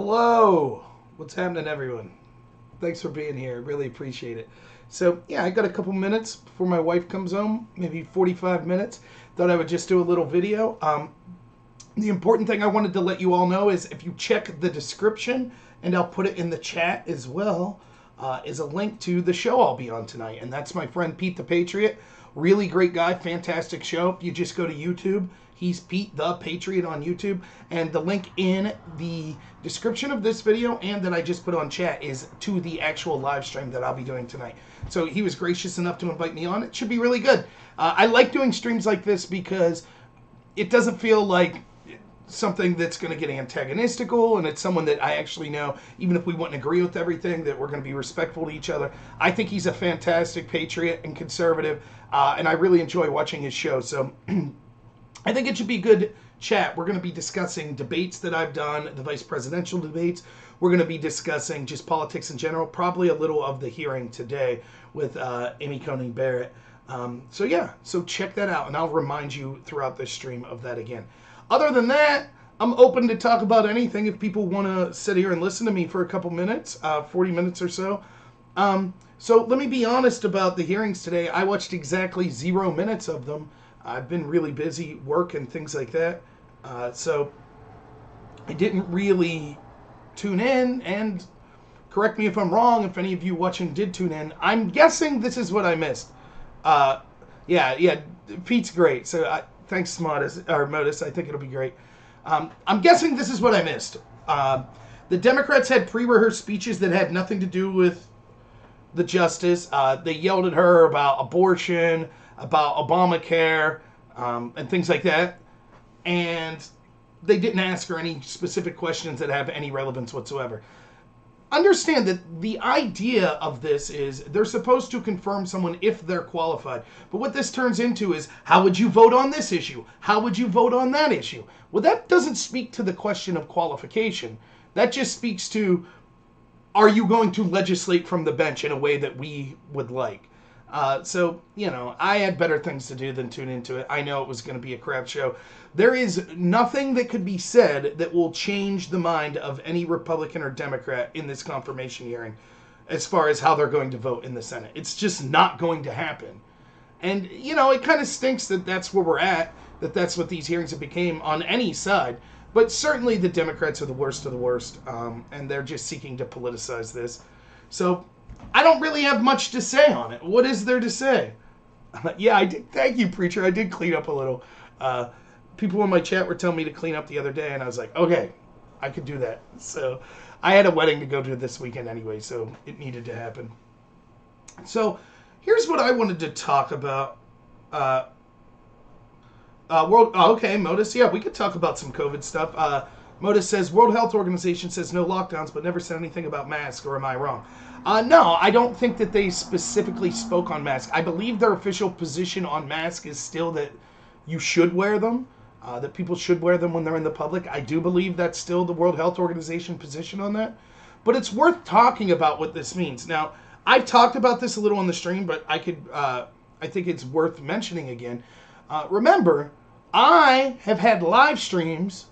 Hello. What's happening, everyone? Thanks for being here. Really appreciate it. So, yeah, I got a couple minutes before my wife comes home, maybe 45 minutes. Thought I would just do a little video. The important thing I wanted to let you all know is if you check the description, and I'll put it in the chat as well, is a link to the show I'll be on tonight. And that's my friend Pete the Patriot. Really great guy, fantastic show. You just go to YouTube. He's Pete the Patriot on YouTube. And the link in the description of this video and that I just put on chat is to the actual live stream that I'll be doing tonight. So he was gracious enough to invite me on. It should be really good. I like doing streams like this because it doesn't feel like something that's going to get antagonistical, and it's someone that I actually know, even if we wouldn't agree with everything, that we're going to be respectful to each other. I think he's a fantastic patriot and conservative, and I really enjoy watching his show. So I think it should be a good chat. We're going to be discussing debates that I've done, the vice presidential debates. We're going to be discussing just politics in general, probably a little of the hearing today with Coney Barrett. So check that out, and I'll remind you throughout this stream of that again. Other than that, I'm open to talk about anything if people want to sit here and listen to me for a couple minutes, 40 minutes or so. So let me be honest about the hearings today. I watched exactly 0 minutes of them. I've been really busy, work and things like that. So I didn't really tune in, and correct me if I'm wrong, if any of you watching did tune in. I'm guessing this is what I missed. Yeah, Pete's great. So thanks, Modus. I think it'll be great. I'm guessing this is what I missed. The Democrats had pre-rehearsed speeches that had nothing to do with the justice. They yelled at her about abortion, about Obamacare, and things like that. And they didn't ask her any specific questions that have any relevance whatsoever. Understand that the idea of this is they're supposed to confirm someone if they're qualified. But what this turns into is, how would you vote on this issue? How would you vote on that issue? Well, that doesn't speak to the question of qualification. That just speaks to, are you going to legislate from the bench in a way that we would like? So, I had better things to do than tune into it. I know it was going to be a crap show. There is nothing that could be said that will change the mind of any Republican or Democrat in this confirmation hearing as far as how they're going to vote in the Senate. It's just not going to happen. And, it kind of stinks that that's where we're at, that that's what these hearings have become on any side. But certainly the Democrats are the worst of the worst, and they're just seeking to politicize this. So I don't really have much to say on it. What is there to say? Yeah, I did. Thank you, Preacher. I did clean up a little. People in my chat were telling me to clean up the other day, and I was like, okay, I could do that. So I had a wedding to go to this weekend anyway, so it needed to happen. So here's what I wanted to talk about. Okay, Modus. Yeah, we could talk about some COVID stuff. Modus says, World Health Organization says no lockdowns, but never said anything about masks, or am I wrong? No, I don't think that they specifically spoke on masks. I believe their official position on masks is still that you should wear them, that people should wear them when they're in the public. I do believe that's still the World Health Organization position on that. But it's worth talking about what this means. Now, I've talked about this a little on the stream, but I think it's worth mentioning again. Remember, I have had live streams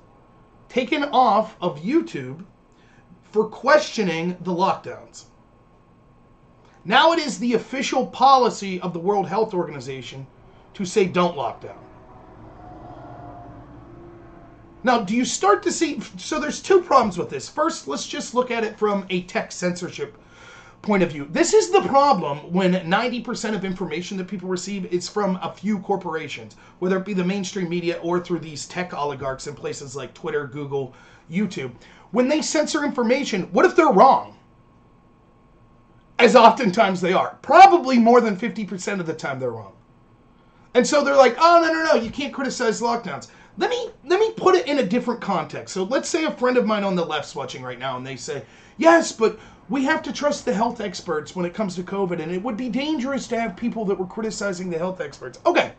taken off of YouTube for questioning the lockdowns. Now it is the official policy of the World Health Organization to say don't lock down. Now, do you start to see... So there's two problems with this. First, let's just look at it from a tech censorship point of view. This is the problem when 90% of information that people receive is from a few corporations, whether it be the mainstream media or through these tech oligarchs in places like Twitter, Google, YouTube. When they censor information, what if they're wrong? As oftentimes they are. Probably more than 50% of the time they're wrong. And so they're like, oh, no, you can't criticize lockdowns. Let me put it in a different context. So let's say a friend of mine on the left's watching right now, and they say, yes, but we have to trust the health experts when it comes to COVID, and it would be dangerous to have people that were criticizing the health experts. Okay,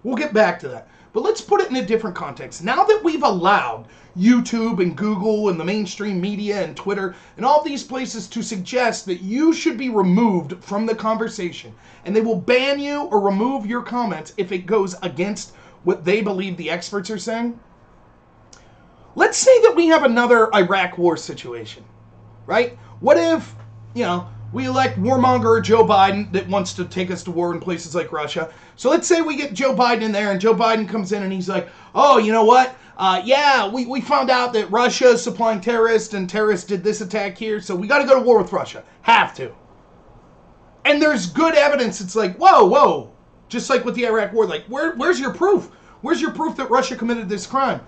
we'll get back to that. But let's put it in a different context. Now that we've allowed YouTube and Google and the mainstream media and Twitter and all these places to suggest that you should be removed from the conversation, and they will ban you or remove your comments if it goes against what they believe the experts are saying, Let's say that we have another Iraq war situation, right? What if, we elect warmonger Joe Biden that wants to take us to war in places like Russia. So let's say we get Joe Biden in there, and Joe Biden comes in and he's like, oh, you know what? We found out that Russia is supplying terrorists, and terrorists did this attack here, so we got to go to war with Russia. Have to. And there's good evidence. It's like, whoa. Just like with the Iraq war, like, where's your proof? Where's your proof that Russia committed this crime?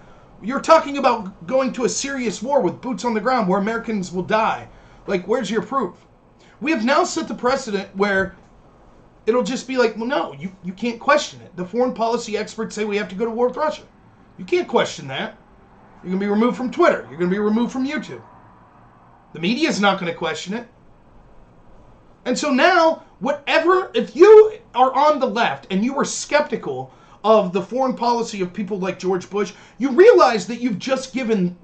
You're talking about going to a serious war with boots on the ground where Americans will die. Like, where's your proof? We have now set the precedent where it'll just be like, well, no, you can't question it. The foreign policy experts say we have to go to war with Russia. You can't question that. You're going to be removed from Twitter. You're going to be removed from YouTube. The media is not going to question it. And so now, if you are on the left and you were skeptical of the foreign policy of people like George Bush, you realize that you've just given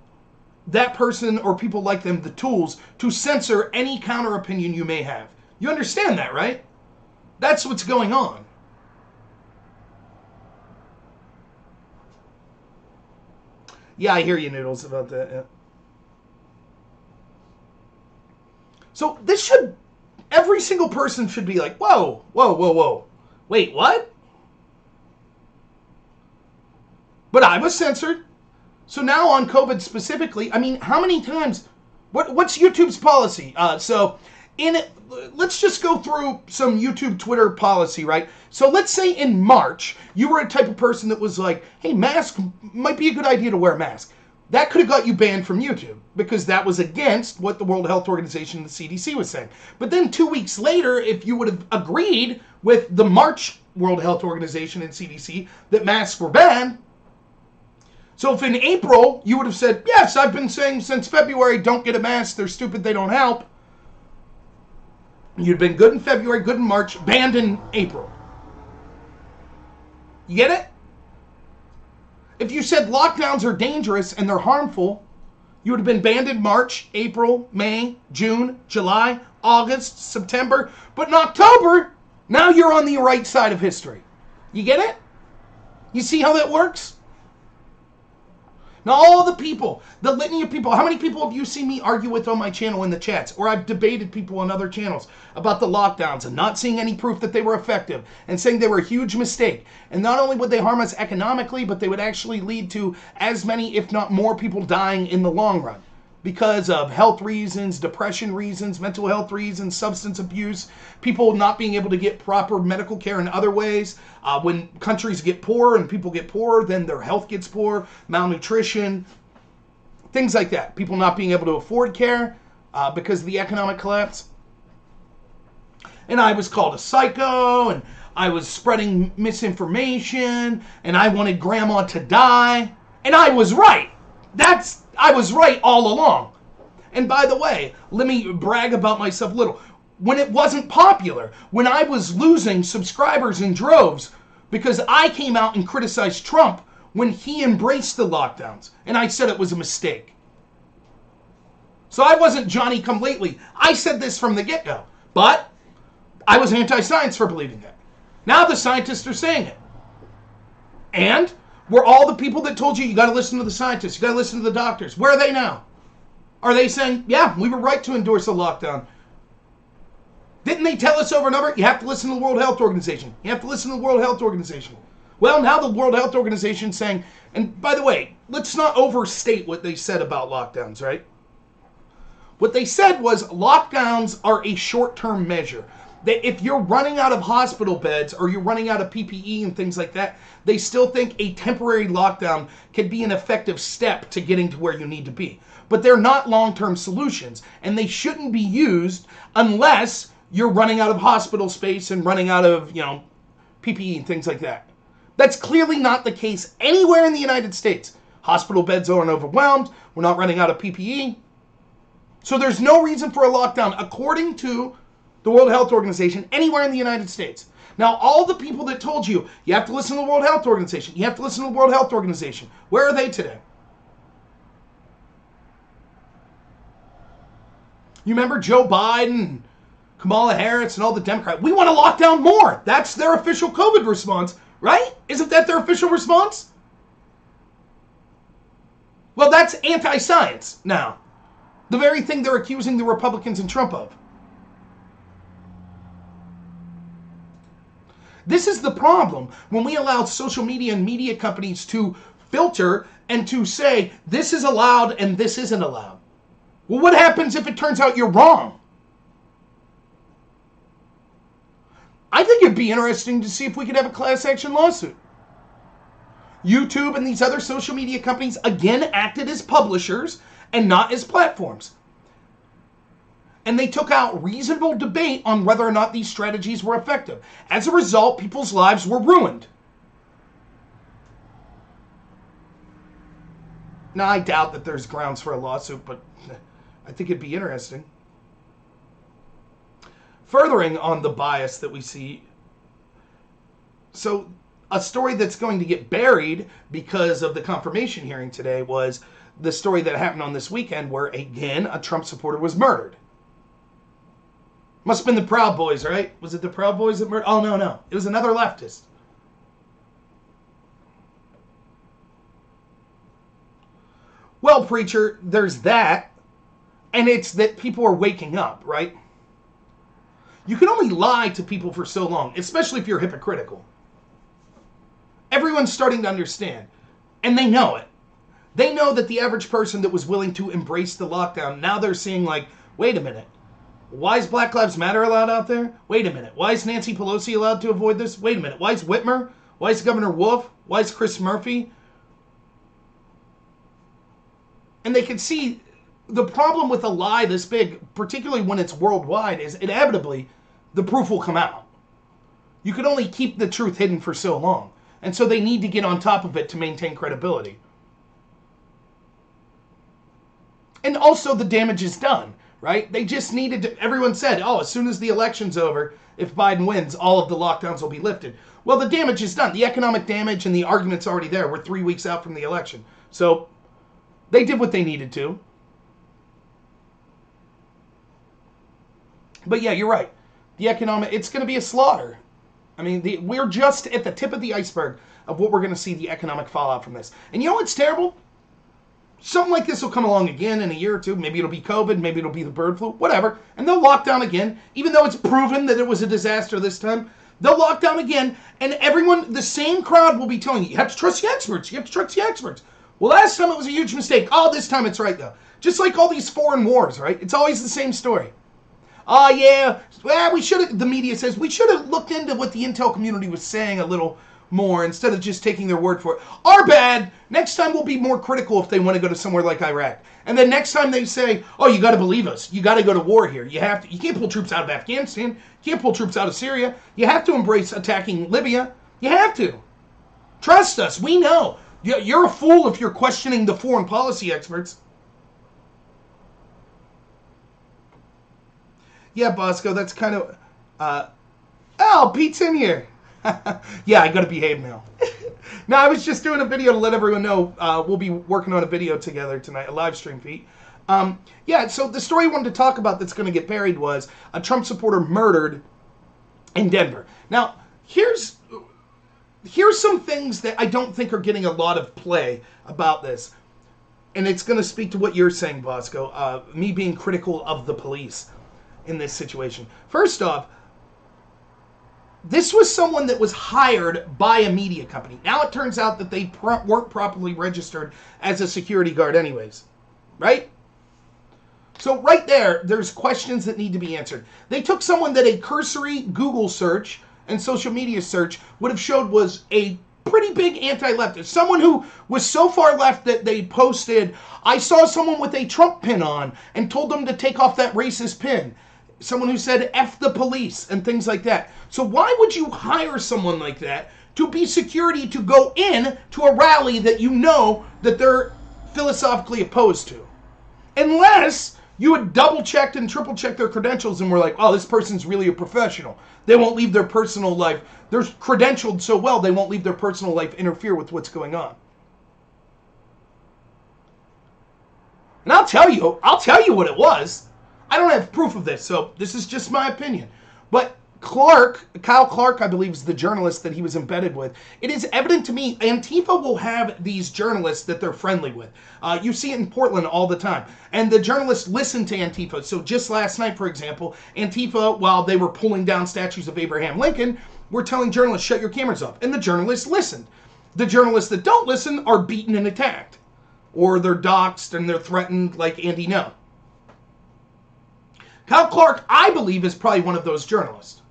that person or people like them the tools to censor any counter opinion you may have. You understand that, right? That's what's going on. Yeah, I hear you, Noodles, about that. Yeah. So every single person should be like, whoa. Wait, what? But I was censored. So now on COVID specifically, I mean, how many times? What's YouTube's policy? Let's just go through some YouTube Twitter policy, right? So let's say in March, you were a type of person that was like, hey, mask might be a good idea to wear a mask. That could have got you banned from YouTube because that was against what the World Health Organization and the CDC was saying. But then 2 weeks later, if you would have agreed with the March World Health Organization and CDC that masks were banned, so if in April you would have said, yes, I've been saying since February, don't get a mask, they're stupid, they don't help. You'd been good in February, good in March, banned in April. You get it? If you said lockdowns are dangerous and they're harmful, you would have been banned in March, April, May, June, July, August, September. But in October, now you're on the right side of history. You get it? You see how that works? Now all the people, the litany of people, how many people have you seen me argue with on my channel in the chats? Or I've debated people on other channels about the lockdowns and not seeing any proof that they were effective and saying they were a huge mistake. And not only would they harm us economically, but they would actually lead to as many, if not more, people dying in the long run. Because of health reasons, depression reasons, mental health reasons, substance abuse, people not being able to get proper medical care in other ways. When countries get poor and people get poor, then their health gets poor, malnutrition, things like that. People not being able to afford care because of the economic collapse. And I was called a psycho, and I was spreading misinformation, and I wanted grandma to die. And I was right. I was right all along. And by the way, let me brag about myself a little. When it wasn't popular, when I was losing subscribers in droves because I came out and criticized Trump when he embraced the lockdowns, and I said it was a mistake. So I wasn't Johnny come lately. I said this from the get-go, but I was anti-science for believing that. Now the scientists are saying it. And were all the people that told you got to listen to the scientists, you got to listen to the doctors, where are they now? Are they saying, yeah, we were right to endorse a lockdown? Didn't they tell us over and over, you have to listen to the World Health Organization. You have to listen to the World Health Organization. Well, now the World Health Organization is saying, and by the way, let's not overstate what they said about lockdowns, right? What they said was lockdowns are a short-term measure. That if you're running out of hospital beds or you're running out of PPE and things like that, they still think a temporary lockdown can be an effective step to getting to where you need to be. But they're not long-term solutions, and they shouldn't be used unless you're running out of hospital space and running out of, PPE and things like that. That's clearly not the case anywhere in the United States. Hospital beds aren't overwhelmed. We're not running out of PPE. So there's no reason for a lockdown, according to the World Health Organization, anywhere in the United States. Now, all the people that told you, you have to listen to the World Health Organization, you have to listen to the World Health Organization, where are they today? You remember Joe Biden, Kamala Harris, and all the Democrats? We want to lock down more. That's their official COVID response, right? Isn't that their official response? Well, that's anti-science now. The very thing they're accusing the Republicans and Trump of. This is the problem when we allow social media and media companies to filter and to say this is allowed and this isn't allowed. Well, what happens if it turns out you're wrong? I think it'd be interesting to see if we could have a class action lawsuit. YouTube and these other social media companies again acted as publishers and not as platforms. And they took out reasonable debate on whether or not these strategies were effective. As a result, people's lives were ruined. Now, I doubt that there's grounds for a lawsuit, but I think it'd be interesting. Furthering on the bias that we see, so a story that's going to get buried because of the confirmation hearing today was the story that happened on this weekend where, again, a Trump supporter was murdered. Must have been the Proud Boys, right? Was it the Proud Boys that murdered? Oh, no. It was another leftist. Well, preacher, there's that. And it's that people are waking up, right? You can only lie to people for so long, especially if you're hypocritical. Everyone's starting to understand. And they know it. They know that the average person that was willing to embrace the lockdown, now they're seeing like, wait a minute. Why is Black Lives Matter allowed out there? Wait a minute. Why is Nancy Pelosi allowed to avoid this? Wait a minute. Why is Whitmer? Why is Governor Wolf? Why is Chris Murphy? And they can see the problem with a lie this big, particularly when it's worldwide, is inevitably the proof will come out. You can only keep the truth hidden for so long. And so they need to get on top of it to maintain credibility. And also the damage is done, right? They just needed to, everyone said, oh, as soon as the election's over, if Biden wins, all of the lockdowns will be lifted. Well, the damage is done. The economic damage and the argument's already there. We're 3 weeks out from the election. So they did what they needed to. But yeah, you're right. The economic, it's going to be a slaughter. I mean, we're just at the tip of the iceberg of what we're going to see the economic fallout from this. And you know what's terrible? Something like this will come along again in a year or two. Maybe it'll be COVID. Maybe it'll be the bird flu. Whatever. And they'll lock down again. Even though it's proven that it was a disaster this time, they'll lock down again. And everyone, the same crowd will be telling you, you have to trust the experts. You have to trust the experts. Well, last time it was a huge mistake. Oh, this time it's right, though. Just like all these foreign wars, right? It's always the same story. Oh, yeah. Well, we should have, the media says, we should have looked into what the intel community was saying a little more instead of just taking their word for it. Our bad. Next time we'll be more critical if they want to go to somewhere like Iraq. And then next time they say, oh, you got to believe us. You got to go to war here. You have to. You can't pull troops out of Afghanistan. You can't pull troops out of Syria. You have to embrace attacking Libya. You have to. Trust us. We know. You're a fool if you're questioning the foreign policy experts. Yeah, Bosco, that's kind of... oh, Pete's in here. Yeah, I got to behave now. No, I was just doing a video to let everyone know we'll be working on a video together tonight, a live stream, Pete. Yeah, so the story I wanted to talk about that's going to get buried was a Trump supporter murdered in Denver. Now, here's some things that I don't think are getting a lot of play about this. And it's going to speak to what you're saying, Bosco, me being critical of the police in this situation. First off, this was someone that was hired by a media company. Now it turns out that they weren't properly registered as a security guard anyways, right? So right there, there's questions that need to be answered. They took someone that a cursory Google search and social media search would have showed was a pretty big anti-leftist. Someone who was so far left that they posted, I saw someone with a Trump pin on and told them to take off that racist pin. Someone who said, F the police and things like that. So why would you hire someone like that to be security to go in to a rally that you know that they're philosophically opposed to? Unless you had double-checked and triple-checked their credentials and were like, oh, this person's really a professional. They won't leave their personal life. They're credentialed so well, they won't leave their personal life interfere with what's going on. And I'll tell you what it was. I don't have proof of this, so this is just my opinion. But Kyle Clark, I believe, is the journalist that he was embedded with. It is evident to me Antifa will have these journalists that they're friendly with. You see it in Portland all the time. And the journalists listen to Antifa. So just last night, for example, Antifa, while they were pulling down statues of Abraham Lincoln, were telling journalists, shut your cameras up. And the journalists listened. The journalists that don't listen are beaten and attacked. Or they're doxxed and they're threatened like Andy No. Kyle Clark, I believe, is probably one of those journalists.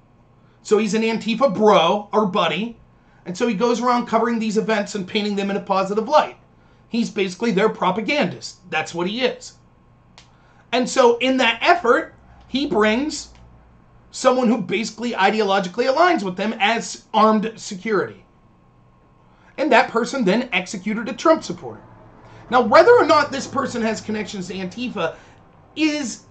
So he's an Antifa bro or buddy. And so he goes around covering these events and painting them in a positive light. He's basically their propagandist. That's what he is. And so in that effort, he brings someone who basically ideologically aligns with them as armed security. And that person then executed a Trump supporter. Now, whether or not this person has connections to Antifa is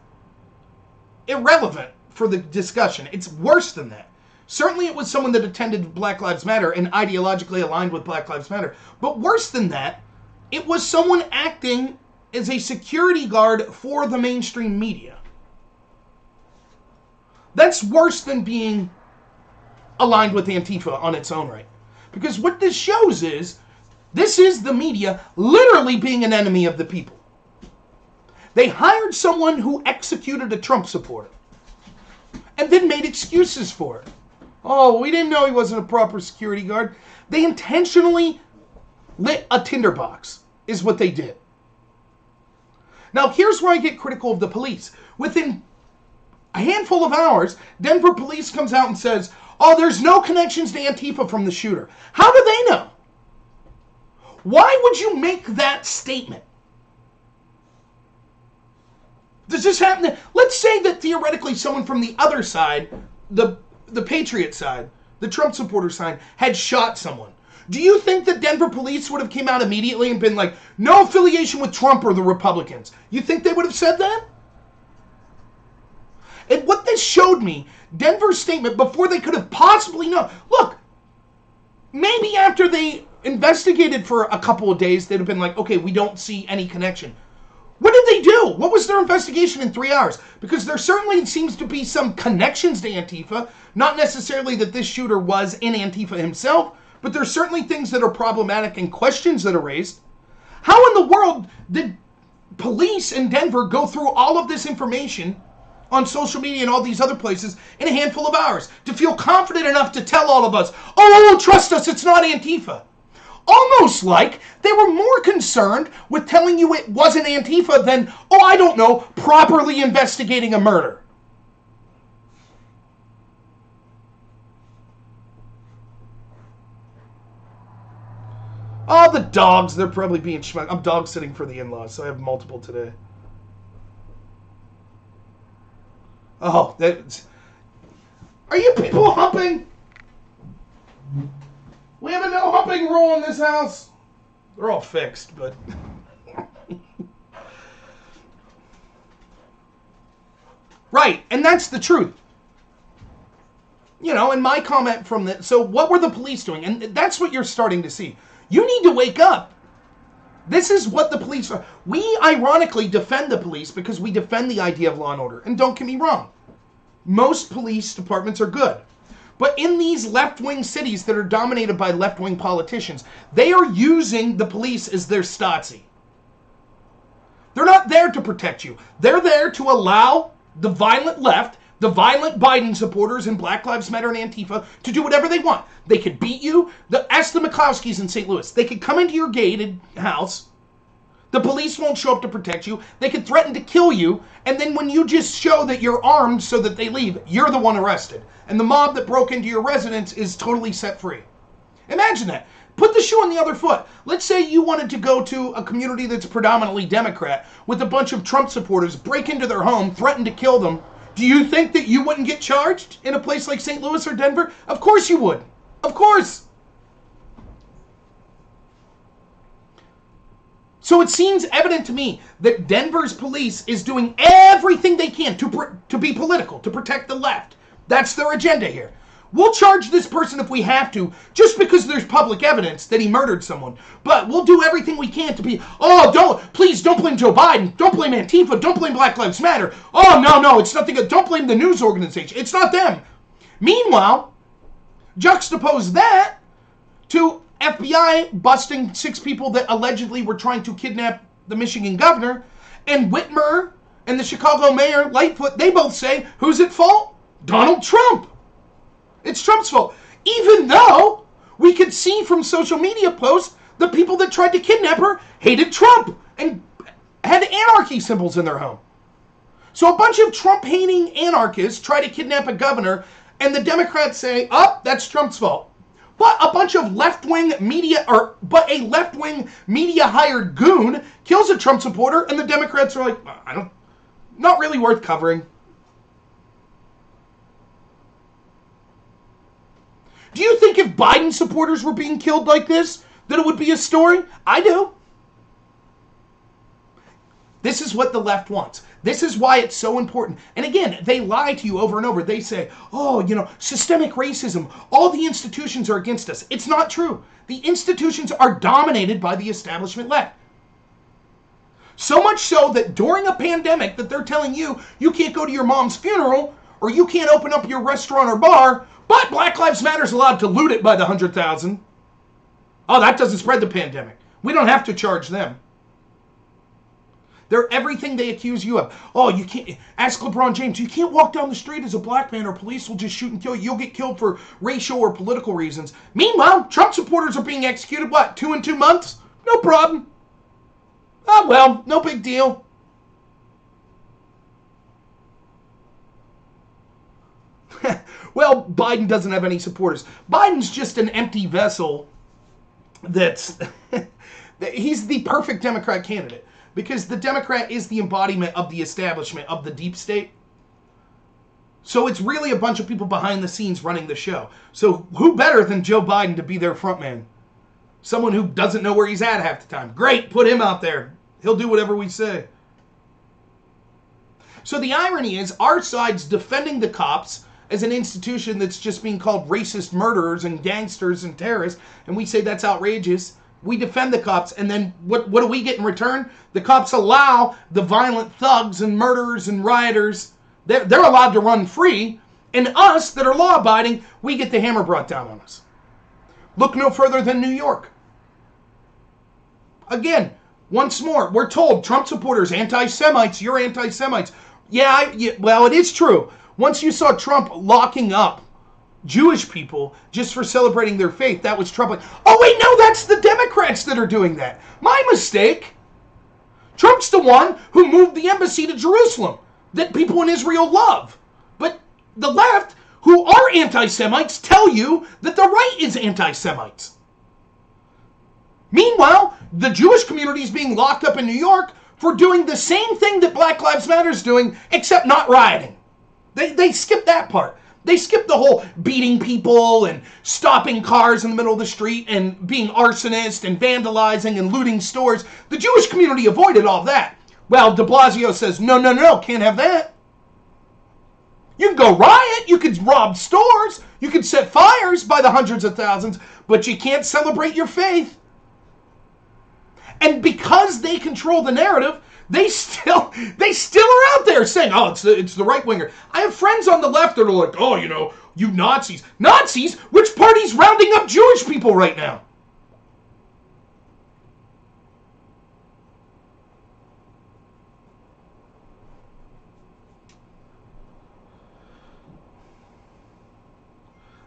irrelevant for the discussion. It's worse than that. Certainly it was someone that attended Black Lives Matter and ideologically aligned with Black Lives Matter. But worse than that, it was someone acting as a security guard for the mainstream media. That's worse than being aligned with Antifa on its own right. Because what this shows is, this is the media literally being an enemy of the people. They hired someone who executed a Trump supporter and then made excuses for it. Oh, we didn't know he wasn't a proper security guard. They intentionally lit a tinderbox, is what they did. Now, here's where I get critical of the police. Within a handful of hours, Denver police comes out and says, oh, there's no connections to Antifa from the shooter. How do they know? Why would you make that statement? Does this happen? Let's say that theoretically someone from the other side, the Patriot side, the Trump supporter side, had shot someone. Do you think that Denver police would have came out immediately and been like, no affiliation with Trump or the Republicans? You think they would have said that? And what this showed me, Denver's statement, before they could have possibly known. Look, maybe after they investigated for a couple of days, they'd have been like, okay, we don't see any connection. What did they do? What was their investigation in 3 hours? Because there certainly seems to be some connections to Antifa. Not necessarily that this shooter was in Antifa himself, but there's certainly things that are problematic and questions that are raised. How in the world did police in Denver go through all of this information on social media and all these other places in a handful of hours to feel confident enough to tell all of us, oh, trust us, it's not Antifa? Almost like they were more concerned with telling you it wasn't Antifa than, oh, I don't know, properly investigating a murder. Oh, the dogs, they're probably being schmuck. I'm dog sitting for the in-laws, so I have multiple today. Oh, that's... Are you people humping? We have a no humping rule in this house. They're all fixed, but... Right, and that's the truth. You know, and my comment from the... So what were the police doing? And that's what you're starting to see. You need to wake up. This is what the police are. We ironically defend the police because we defend the idea of law and order. And don't get me wrong. Most police departments are good. But in these left-wing cities that are dominated by left-wing politicians, they are using the police as their Stasi. They're not there to protect you. They're there to allow the violent left, the violent Biden supporters and Black Lives Matter and Antifa to do whatever they want. They could beat you. Ask the McCloskeys in St. Louis. They could come into your gated house. The police won't show up to protect you. They could threaten to kill you. And then when you just show that you're armed so that they leave, you're the one arrested. And the mob that broke into your residence is totally set free. Imagine that. Put the shoe on the other foot. Let's say you wanted to go to a community that's predominantly Democrat with a bunch of Trump supporters, break into their home, threaten to kill them. Do you think that you wouldn't get charged in a place like St. Louis or Denver? Of course you would. Of course. So it seems evident to me that Denver's police is doing everything they can to be political, to protect the left. That's their agenda here. We'll charge this person if we have to, just because there's public evidence that he murdered someone. But we'll do everything we can to be, please don't blame Joe Biden. Don't blame Antifa. Don't blame Black Lives Matter. Oh, no, it's nothing. Don't blame the news organization. It's not them. Meanwhile, juxtapose that to FBI busting 6 people that allegedly were trying to kidnap the Michigan governor, and Whitmer and the Chicago mayor, Lightfoot, they both say, who's at fault? Donald Trump. It's Trump's fault. Even though we could see from social media posts the people that tried to kidnap her hated Trump and had anarchy symbols in their home. So a bunch of Trump-hating anarchists try to kidnap a governor, and the Democrats say, oh, that's Trump's fault. But a bunch of left-wing media, but a left-wing media-hired goon kills a Trump supporter, and the Democrats are like, not really worth covering. Do you think if Biden supporters were being killed like this, that it would be a story? I do. This is what the left wants. This is why it's so important. And again, they lie to you over and over. They say, oh, systemic racism. All the institutions are against us. It's not true. The institutions are dominated by the establishment left. So much so that during a pandemic that they're telling you, you can't go to your mom's funeral or you can't open up your restaurant or bar, but Black Lives Matter is allowed to loot it by the 100,000. Oh, that doesn't spread the pandemic. We don't have to charge them. They're everything they accuse you of. Oh, you can't, ask LeBron James, you can't walk down the street as a black man or police will just shoot and kill you. You'll get killed for racial or political reasons. Meanwhile, Trump supporters are being executed, 2 and 2 months? No problem. Oh, well, no big deal. Well, Biden doesn't have any supporters. Biden's just an empty vessel that's... he's the perfect Democrat candidate. Because the Democrat is the embodiment of the establishment, of the deep state. So it's really a bunch of people behind the scenes running the show. So who better than Joe Biden to be their front man? Someone who doesn't know where he's at half the time. Great, put him out there. He'll do whatever we say. So the irony is, our side's defending the cops as an institution that's just being called racist murderers and gangsters and terrorists, and we say that's outrageous. We defend the cops, and then what do we get in return? The cops allow the violent thugs and murderers and rioters, they're allowed to run free, and us that are law-abiding, we get the hammer brought down on us. Look no further than New York. Again, once more, we're told, Trump supporters, anti-Semites, you're anti-Semites. Yeah, well, it is true. Once you saw Trump locking up Jewish people just for celebrating their faith, that was troubling. Oh wait, no, that's the Democrats that are doing that. My mistake. Trump's the one who moved the embassy to Jerusalem that people in Israel love. But the left, who are anti-Semites, tell you that the right is anti-Semites. Meanwhile, the Jewish community is being locked up in New York for doing the same thing that Black Lives Matter is doing, except not rioting. They skip that part. They skipped the whole beating people and stopping cars in the middle of the street and being arsonists and vandalizing and looting stores. The Jewish community avoided all that. Well, de Blasio says, no, can't have that. You can go riot, you could rob stores, you could set fires by the hundreds of thousands, but you can't celebrate your faith. And because they control the narrative, they still are out there saying, oh, it's the right winger. I have friends on the left that are like, oh, you Nazis. Nazis? Which party's rounding up Jewish people right now?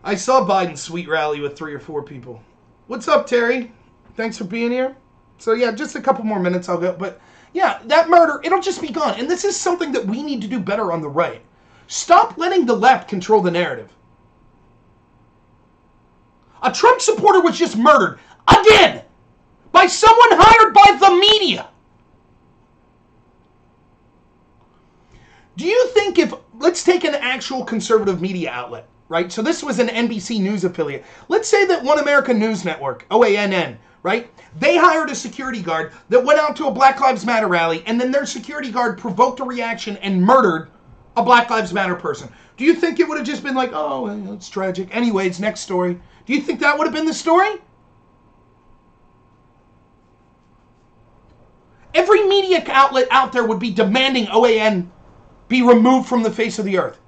I saw Biden's sweet rally with 3 or 4 people. What's up, Terry? Thanks for being here. So yeah, just a couple more minutes I'll go. But yeah, that murder, it'll just be gone. And this is something that we need to do better on the right. Stop letting the left control the narrative. A Trump supporter was just murdered, again, by someone hired by the media. Do you think let's take an actual conservative media outlet, right? So this was an NBC News affiliate. Let's say that One American News Network, OANN, right? They hired a security guard that went out to a Black Lives Matter rally, and then their security guard provoked a reaction and murdered a Black Lives Matter person. Do you think it would have just been like, oh, it's tragic. Anyways, next story. Do you think that would have been the story? Every media outlet out there would be demanding OAN be removed from the face of the earth.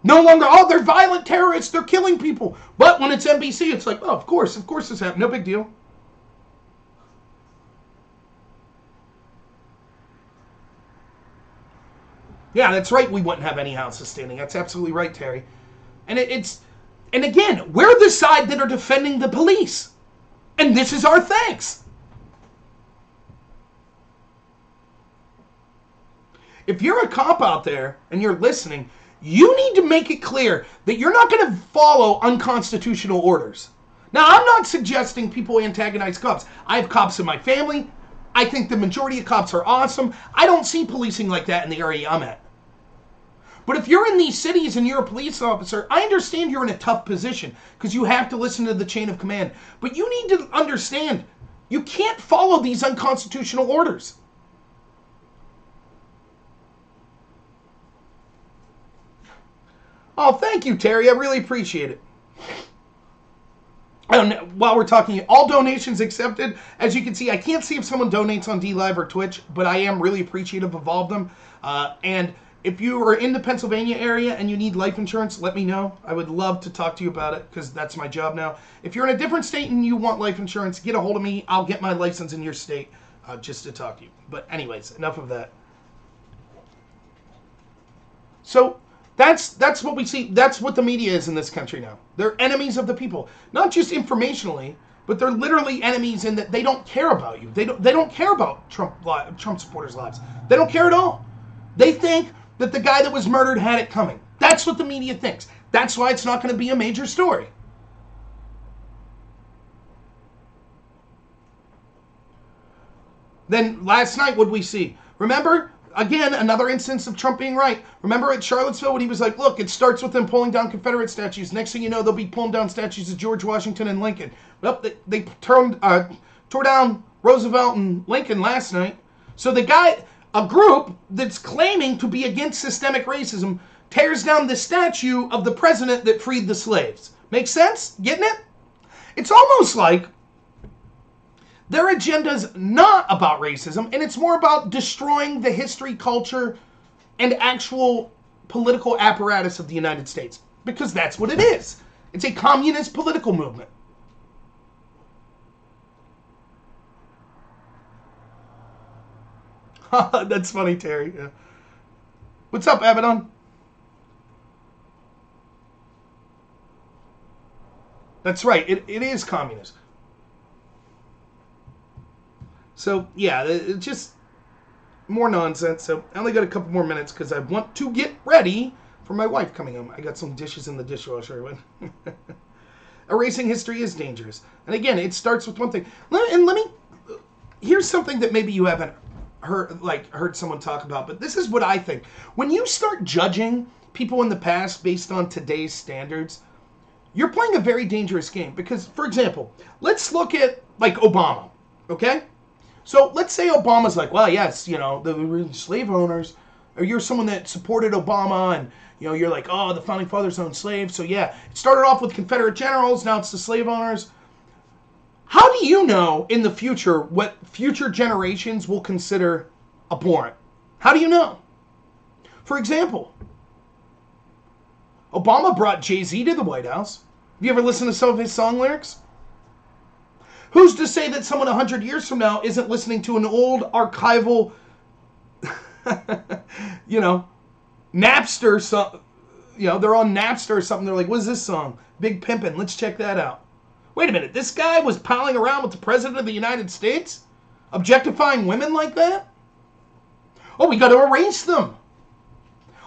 No longer, oh, they're violent terrorists, they're killing people. But when it's NBC, it's like, oh, of course this happened, no big deal. Yeah, that's right, we wouldn't have any houses standing. That's absolutely right, Terry. And and again, we're the side that are defending the police. And this is our thanks. If you're a cop out there and you're listening, you need to make it clear that you're not going to follow unconstitutional orders. Now, I'm not suggesting people antagonize cops. I have cops in my family. I think the majority of cops are awesome. I don't see policing like that in the area I'm at. But if you're in these cities and you're a police officer, I understand you're in a tough position because you have to listen to the chain of command. But you need to understand, you can't follow these unconstitutional orders. Oh, thank you, Terry. I really appreciate it. While we're talking, all donations accepted. As you can see, I can't see if someone donates on DLive or Twitch, but I am really appreciative of all of them. And if you are in the Pennsylvania area and you need life insurance, let me know. I would love to talk to you about it because that's my job now. If you're in a different state and you want life insurance, get a hold of me. I'll get my license in your state just to talk to you. But anyways, enough of that. So that's what we see. That's what the media is in this country now. They're enemies of the people. Not just informationally, but they're literally enemies in that they don't care about you. They don't care about Trump supporters' lives. They don't care at all. They think that the guy that was murdered had it coming. That's what the media thinks. That's why it's not going to be a major story. Then last night, what did we see? Remember, again, another instance of Trump being right. Remember at Charlottesville when he was like, look, it starts with them pulling down Confederate statues. Next thing you know, they'll be pulling down statues of George Washington and Lincoln. Well, they tore down Roosevelt and Lincoln last night. So a group that's claiming to be against systemic racism tears down the statue of the president that freed the slaves. Make sense? Getting it? It's almost like their agenda's not about racism, and it's more about destroying the history, culture, and actual political apparatus of the United States. Because that's what it is. It's a communist political movement. That's funny, Terry. Yeah. What's up, Abaddon? That's right. It is communist. So, yeah, it's just more nonsense. So, I only got a couple more minutes because I want to get ready for my wife coming home. I got some dishes in the dishwasher. Erasing history is dangerous. And again, it starts with one thing. Here's something that maybe you haven't heard someone talk about, but this is what I think. When you start judging people in the past based on today's standards, you're playing a very dangerous game. Because, for example, let's look at, like, Obama, okay? So let's say Obama's like, well, yes, you know, the slave owners, or you're someone that supported Obama, and, you know, you're like, oh, the Founding Fathers owned slaves, so yeah, it started off with Confederate generals, now it's the slave owners. How do you know in the future what future generations will consider abhorrent? How do you know? For example, Obama brought Jay-Z to the White House. Have you ever listened to some of his song lyrics? Who's to say that someone 100 years from now isn't listening to an old archival, Napster, they're on Napster or something. They're like, what is this song? Big Pimpin', let's check that out. Wait a minute, this guy was palling around with the President of the United States? Objectifying women like that? Oh, we got to erase them.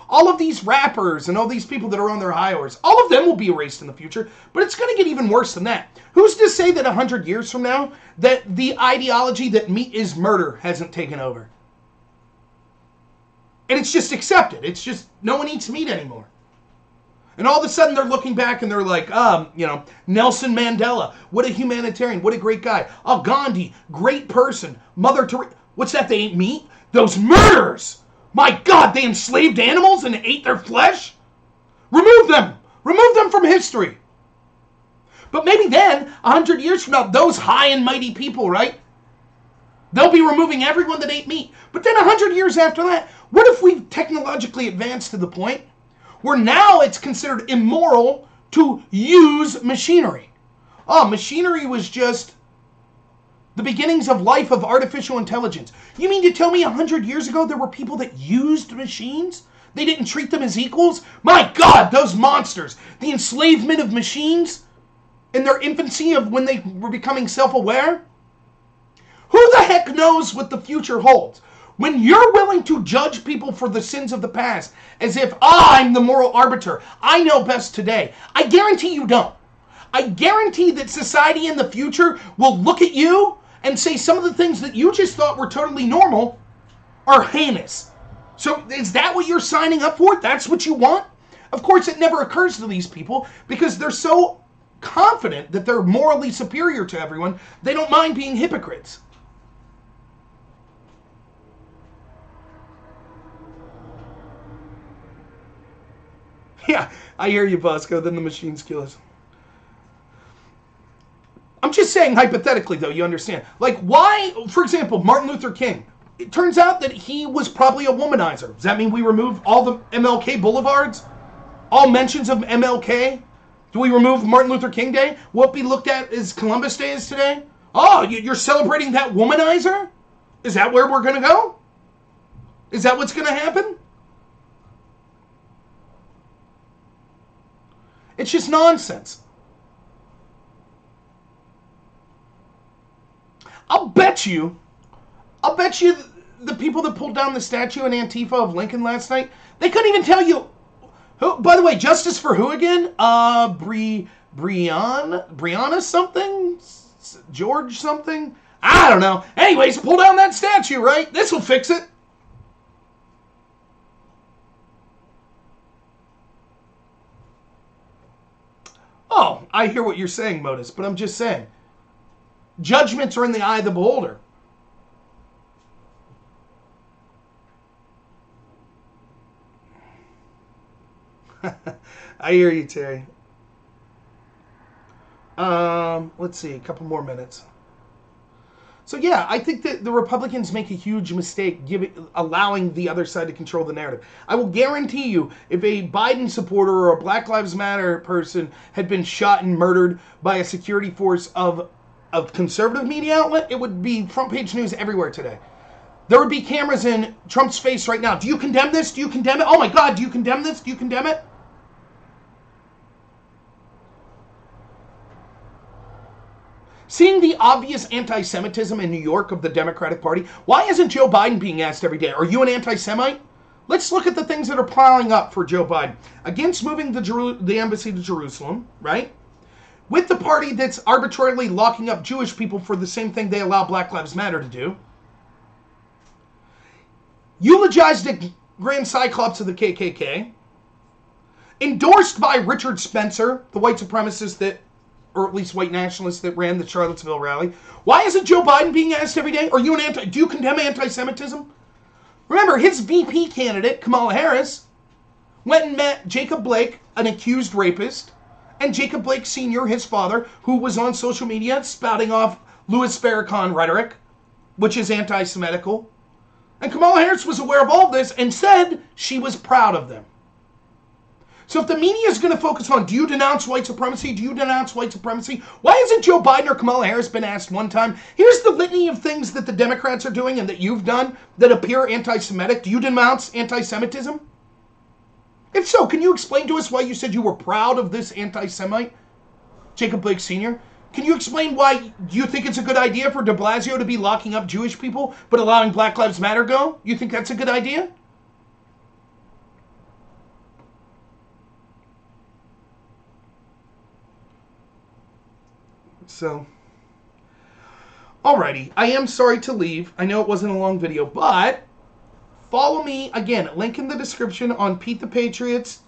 All of these rappers and all these people that are on their high horse, all of them will be erased in the future, but it's going to get even worse than that. Who's to say that 100 years from now that the ideology that meat is murder hasn't taken over? And it's just accepted. It's just no one eats meat anymore. And all of a sudden they're looking back and they're like, Nelson Mandela, what a humanitarian, what a great guy. Oh, Gandhi, great person. Mother Teresa, what's that, they ate meat? Those murderers! My God, they enslaved animals and ate their flesh? Remove them! Remove them from history! But maybe then, 100 years from now, those high and mighty people, right? They'll be removing everyone that ate meat. But then 100 years after that, what if we've technologically advanced to the point where now it's considered immoral to use machinery. Oh, machinery was just the beginnings of life of artificial intelligence. You mean to tell me 100 years ago there were people that used machines? They didn't treat them as equals? My God, those monsters. The enslavement of machines in their infancy of when they were becoming self-aware? Who the heck knows what the future holds? When you're willing to judge people for the sins of the past as if I'm the moral arbiter, I know best today, I guarantee you don't. I guarantee that society in the future will look at you and say some of the things that you just thought were totally normal are heinous. So is that what you're signing up for? That's what you want? Of course, it never occurs to these people because they're so confident that they're morally superior to everyone, they don't mind being hypocrites. Yeah, I hear you, Bosco. Then the machines kill us. I'm just saying hypothetically, though, you understand. Like, why, for example, Martin Luther King. It turns out that he was probably a womanizer. Does that mean we remove all the MLK boulevards? All mentions of MLK? Do we remove Martin Luther King Day? What we looked at as Columbus Day is today? Oh, you're celebrating that womanizer? Is that where we're going to go? Is that what's going to happen? It's just nonsense. I'll bet you the people that pulled down the statue in Antifa of Lincoln last night, they couldn't even tell you who. By the way, justice for who again? Brianna something? George something? I don't know. Anyways, pull down that statue, right? This will fix it. Oh, I hear what you're saying, Modus, but I'm just saying. Judgments are in the eye of the beholder. I hear you, Terry. Let's see, a couple more minutes. So yeah, I think that the Republicans make a huge mistake allowing the other side to control the narrative. I will guarantee you, if a Biden supporter or a Black Lives Matter person had been shot and murdered by a security force of a conservative media outlet, it would be front page news everywhere today. There would be cameras in Trump's face right now. Do you condemn this? Do you condemn it? Oh my God, do you condemn this? Do you condemn it? Seeing the obvious anti-Semitism in New York of the Democratic Party, why isn't Joe Biden being asked every day, are you an anti-Semite? Let's look at the things that are piling up for Joe Biden. Against moving the embassy to Jerusalem, right? With the party that's arbitrarily locking up Jewish people for the same thing they allow Black Lives Matter to do. Eulogized the Grand Cyclops of the KKK. Endorsed by Richard Spencer, the white supremacist that, or at least white nationalist that ran the Charlottesville rally. Why isn't Joe Biden being asked every day, are you do you condemn anti-Semitism? Remember, his VP candidate, Kamala Harris, went and met Jacob Blake, an accused rapist, and Jacob Blake Sr., his father, who was on social media spouting off Louis Farrakhan rhetoric, which is anti-Semitical. And Kamala Harris was aware of all of this and said she was proud of them. So if the media is going to focus on, do you denounce white supremacy? Do you denounce white supremacy? Why hasn't Joe Biden or Kamala Harris been asked one time, here's the litany of things that the Democrats are doing and that you've done that appear anti-Semitic. Do you denounce anti-Semitism? If so, can you explain to us why you said you were proud of this anti-Semite, Jacob Blake Sr.? Can you explain why you think it's a good idea for de Blasio to be locking up Jewish people but allowing Black Lives Matter go? You think that's a good idea? So, alrighty, I am sorry to leave. I know it wasn't a long video, but follow me, again, link in the description on Pete the Patriots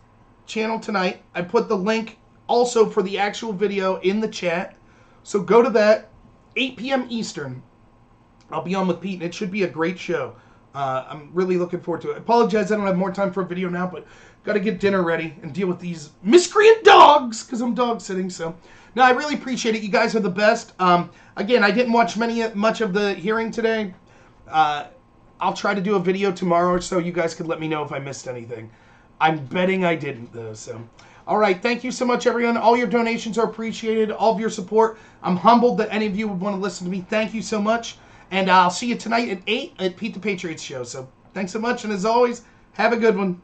channel tonight. I put the link also for the actual video in the chat. So go to that, 8 p.m. Eastern. I'll be on with Pete, and it should be a great show. I'm really looking forward to it. I apologize I don't have more time for a video now, but got to get dinner ready and deal with these miscreant dogs, because I'm dog sitting, so... No, I really appreciate it. You guys are the best. Again, I didn't watch much of the hearing today. I'll try to do a video tomorrow, so you guys could let me know if I missed anything. I'm betting I didn't, though. So, all right. Thank you so much, everyone. All your donations are appreciated. All of your support. I'm humbled that any of you would want to listen to me. Thank you so much. And I'll see you tonight at 8 at Pete the Patriots show. So, thanks so much. And as always, have a good one.